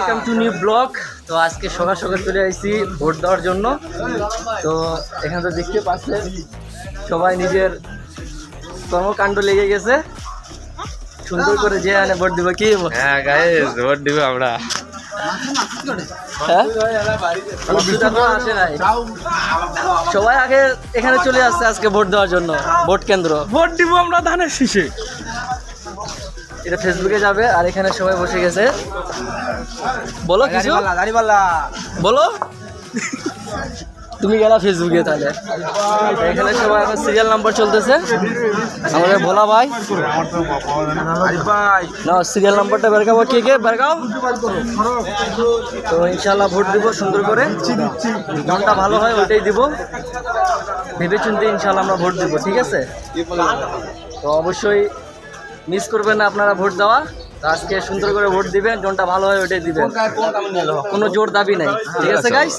Welcome to new blog. তো আজকে সকাল সকাল চলে আসছি ভোট দেওয়ার জন্য। তো এখানে তো দেখতে পাচ্ছেন সবাই নিজের কর্মকাণ্ড লেগে গেছে, সুন্দর করে যে আনে ভোট দিব। কি হ্যাঁ গাইস, ভোট দিব আমরা। হ্যাঁ, অসুবিধা কোনো আসে নাই, সবাই আগে এখানে চলে আসছে আজকে ভোট দেওয়ার জন্য। ভোট কেন্দ্র ভোট দিব আমরা ধানের শীষে। এটা ফেসবুকে যাবে আর এখানে সবাই বসে গেছে। বলো কিছু, বলো। তুমি গেলা ফেসবুকে তাহলে। এখানে সবাই এখন সিরিয়াল নাম্বার চলতেছে। আমাদের ভোলা ভাই না, সিরিয়াল নাম্বারটা বেরকাবো। কে কে বেরকাও। তো ইনশাল্লাহ ভোট দিব সুন্দর করে, কোনটা ভালো হয় ওইটাই দিব। ভেবে চিন্তে ইনশাল্লাহ আমরা ভোট দিব, ঠিক আছে? তো অবশ্যই মিস করবেন না আপনারা ভোট দেওয়া। তো আজকে সুন্দর করে ভোট দিবেন, কোনটা ভালো হয় ওইটাই দিবেন, কোনো জোর দাবি নাই, ঠিক আছে গাইস?